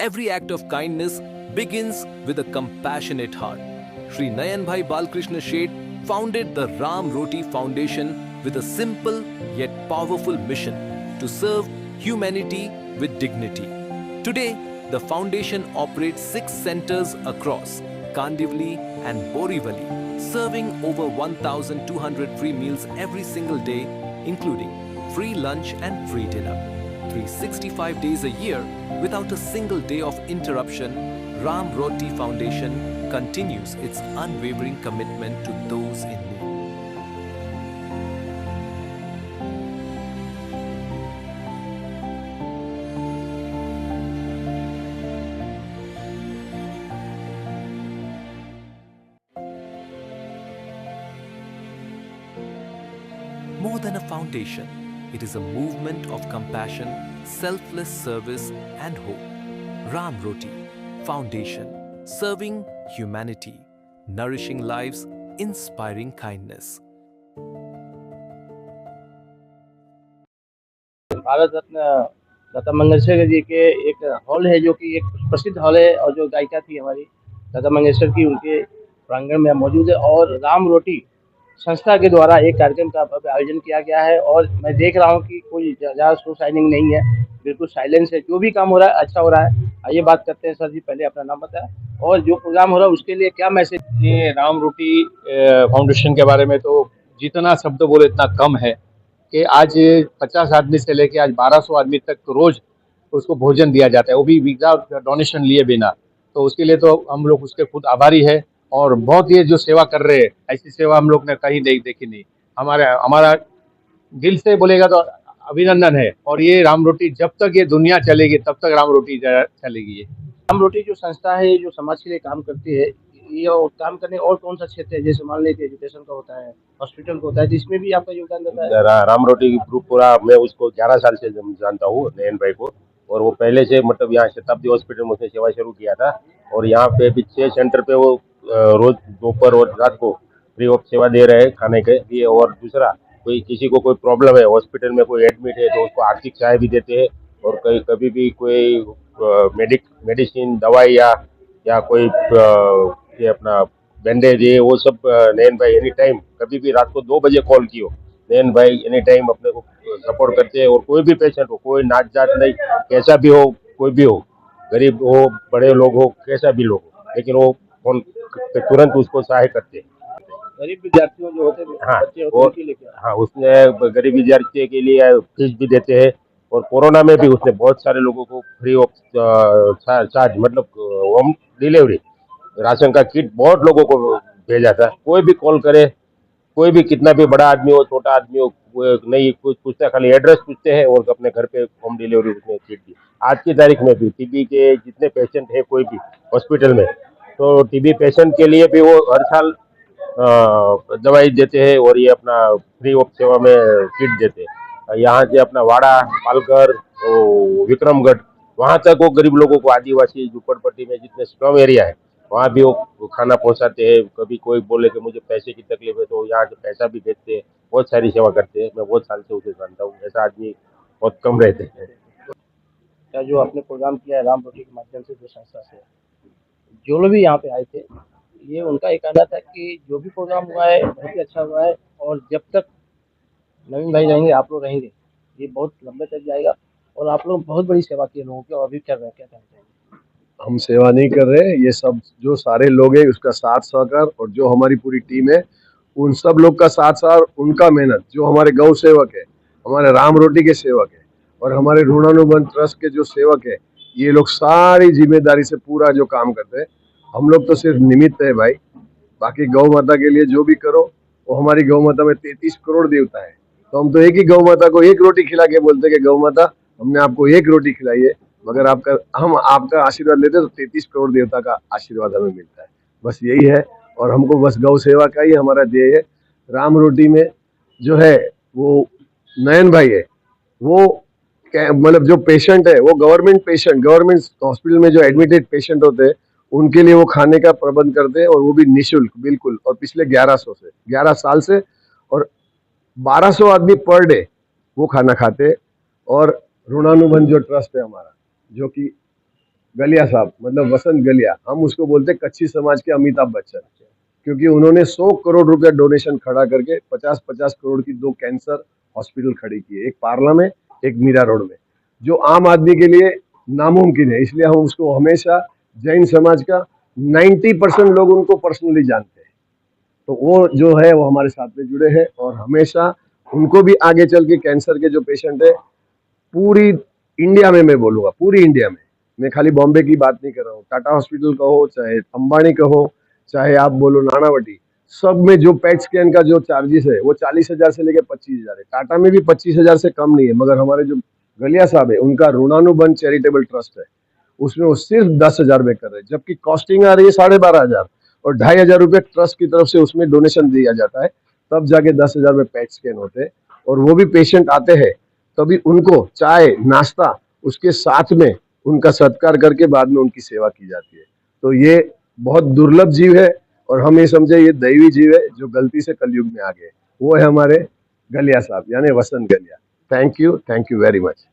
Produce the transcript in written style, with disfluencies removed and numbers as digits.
every act of kindness begins with a compassionate heart. Shri Nayan Bhai Balkrishna Sheth founded the Ram Roti Foundation with a simple yet powerful mission to serve humanity with dignity. Today, the foundation operates 6 centers across Kandivali and Borivali, serving over 1,200 free meals every single day, including free lunch and free dinner. 365 days a year, without a single day of interruption, Ram Roti Foundation continues its unwavering commitment to those in need. More than a foundation, it is a movement of compassion, selfless service, and hope. Ram Roti Foundation, serving humanity, nourishing lives, inspiring kindness. Bharat Ratna Lata Mangeshkar ji के एक hall है, जो कि एक प्रसिद्ध hall है, और जो गायिका थी हमारी लता मंगेशकर की, उनके प्रांगण में मौजूद है। और राम रोटी संस्था के द्वारा एक कार्यक्रम का आयोजन किया गया है, और मैं देख रहा हूँ कि कोई ज़्यादा शो शाइनिंग नहीं है, बिल्कुल साइलेंस है। जो भी काम हो रहा है अच्छा हो रहा है। आइए बात करते हैं। सर जी, पहले अपना नाम बताएं और जो प्रोग्राम हो रहा है उसके लिए क्या मैसेज। ये राम रोटी फाउंडेशन के बारे में तो जितना शब्द बोले इतना कम है कि आज 50 आदमी से लेके आज 1200 आदमी तक तो रोज उसको भोजन दिया जाता है, वो भी विदाउट डोनेशन लिए बिना। तो उसके लिए तो हम लोग उसके खुद आभारी है, और बहुत ये जो सेवा कर रहे हैं, ऐसी सेवा हम लोग ने कहीं देखी नहीं। हमारा दिल से बोलेगा तो अभिनंदन है। और ये राम रोटी जब तक ये दुनिया चलेगी तब तक राम रोटी चलेगी। राम रोटी जो संस्था है, जो समाज के लिए काम करती है, ये और काम करने और कौन सा क्षेत्र है? जैसे मान लीजिए एजुकेशन का होता है, हॉस्पिटल का होता है, तो इसमें भी आपका योगदान रहता है। राम रोटी ग्रुप पूरा, मैं उसको 11 साल से जानता हूँ, नयन भाई को। और वो पहले से मतलब यहाँ शताब्दी हॉस्पिटल में उसने सेवा शुरू किया था, और यहाँ पे भी 6 सेंटर पे वो रोज दोपहर और रात को फ्री ऑफ सेवा दे रहे हैं खाने के लिए। और दूसरा, कोई किसी को कोई प्रॉब्लम है, हॉस्पिटल में कोई एडमिट है, तो उसको आर्थिक सहायता भी देते हैं। और कभी भी कोई मेडिसिन दवाई या कोई ये अपना बैंडेज है, वो सब नयन भाई एनी टाइम, कभी भी रात को 2 बजे कॉल कियो, नयन भाई एनी टाइम अपने को सपोर्ट करते हैं। और कोई भी पेशेंट हो, कोई नाच जात नहीं, कैसा भी हो, कोई भी हो, गरीब हो, बड़े लोग हो, कैसा भी लोग हो, लेकिन वो फोन तुरंत उसको सहाय करते हैं। गरीब विद्यार्थियों जो होते हैं, हाँ, बच्चे होते हैं, उनके लिए क्या? हाँ, उसने गरीब विद्यार्थियों के लिए फीस भी देते हैं। और कोरोना में भी उसने बहुत सारे लोगों को फ्री ऑफ चार्ज, मतलब होम डिलीवरी, राशन का किट बहुत लोगों को भेजा था। कोई भी कॉल करे, कोई भी कितना भी बड़ा आदमी हो, छोटा आदमी हो, नहीं कुछ पूछता, खाली एड्रेस पूछते हैं और अपने घर पे होम डिलीवरी उसने किट दी। आज की तारीख में भी टीबी के जितने पेशेंट है कोई भी हॉस्पिटल में, तो टीबी पेशेंट के लिए भी वो हर साल दवाई देते हैं, और ये अपना फ्री ऑफ सेवा में किट देते हैं। यहाँ से अपना वाड़ा, पालकर, विक्रमगढ़, वहाँ तक वो गरीब लोगों को, आदिवासी झुपड़पट्टी में जितने स्लम एरिया है, वहाँ भी वो खाना पहुँचाते हैं। कभी कोई बोले कि मुझे पैसे की तकलीफ है, तो यहाँ से पैसा भी देते हैं। बहुत सारी सेवा करते हैं। मैं बहुत साल से उसे जानता हूँ। ऐसा आदमी बहुत कम रहते हैं। क्या जो आपने प्रोग्राम किया है राम रोटी के माध्यम से, जो संस्था से, जो लोग भी यहाँ पे आए थे, ये उनका एक कहना था कि जो भी प्रोग्राम हुआ है बहुत ही अच्छा हुआ है, और जब तक नवीन भाई रहेंगे, आप लोग रहेंगे, ये बहुत लंबे तक जाएगा। और आप लोग बहुत बड़ी सेवा की लोगों की, और अभी कर रहे हैं, क्या कहना चाहिए? हम सेवा नहीं कर रहे, ये सब जो सारे लोग हैं उसका साथ सहकार, और जो हमारी पूरी टीम है उन सब लोग का साथ साथ, उनका मेहनत, जो हमारे गौ सेवक है, हमारे राम रोटी के सेवक है, और हमारे ऋणानुबंध ट्रस्ट के जो सेवक है, ये लोग सारी जिम्मेदारी से पूरा जो काम करते हैं। हम लोग तो सिर्फ निमित्त है भाई। बाकी गौ माता के लिए जो भी करो, वो हमारी गौ माता में 33 करोड़ देवता है, तो हम तो एक ही गौ माता को एक रोटी खिला के बोलते कि गौ माता, हमने आपको एक रोटी खिलाई है, मगर हम आपका आशीर्वाद लेते तो 33 करोड़ देवता का आशीर्वाद हमें मिलता है। बस यही है, और हमको बस गौ सेवा का ही हमारा ध्येय है। राम रोटी में जो है वो नयन भाई है, वो मतलब जो पेशेंट है, वो गवर्नमेंट पेशेंट, गवर्नमेंट हॉस्पिटल में जो एडमिटेड पेशेंट होते हैं, उनके लिए वो खाने का प्रबंध करते हैं, और वो भी निःशुल्क बिल्कुल। और पिछले 11 साल से, और 1200 आदमी पर डे वो खाना खाते हैं। और ऋणानुबंध जो ट्रस्ट है हमारा, जो कि गलिया साहब, मतलब वसंत गलिया, हम उसको बोलते हैं कच्ची समाज के अमिताभ बच्चन, क्योंकि उन्होंने 100 करोड़ रुपया डोनेशन खड़ा करके 50-50 करोड़ की 2 कैंसर हॉस्पिटल खड़ी की, एक पार्ला में, एक मीरा रोड में, जो आम आदमी के लिए नामुमकिन है। इसलिए हम उसको हमेशा जैन समाज का 90% लोग उनको पर्सनली जानते हैं। तो वो जो है वो हमारे साथ में जुड़े हैं और हमेशा उनको भी आगे चल के कैंसर के जो पेशेंट है पूरी इंडिया में, मैं बोलूँगा पूरी इंडिया में, मैं खाली बॉम्बे की बात नहीं कर रहा हूँ, टाटा हॉस्पिटल का हो, चाहे अंबानी का हो, चाहे आप बोलो नानावटी, सब में जो पेट स्कैन का जो चार्जेस है वो 40,000 से लेकर 25,000 है। टाटा में भी 25,000 से कम नहीं है, मगर हमारे जो गलिया साहब है उनका ऋणानुबंध चैरिटेबल ट्रस्ट है, उसमें वो सिर्फ 10,000 में कर रहे हैं, जबकि कॉस्टिंग आ रही है 12,500 और 2,500 रुपये ट्रस्ट की तरफ से उसमें डोनेशन दिया जाता है, तब जाके 10,000 में पेट स्कैन होते हैं। और वो भी पेशेंट आते हैं तभी उनको चाय नाश्ता उसके साथ में उनका सत्कार करके बाद में उनकी सेवा की जाती है। तो ये बहुत दुर्लभ जीव है और हम ये समझे ये दैवी जीव है जो गलती से कलयुग में आ गए। वो है हमारे गलिया साहब यानी वसंत गलिया। Thank you very much.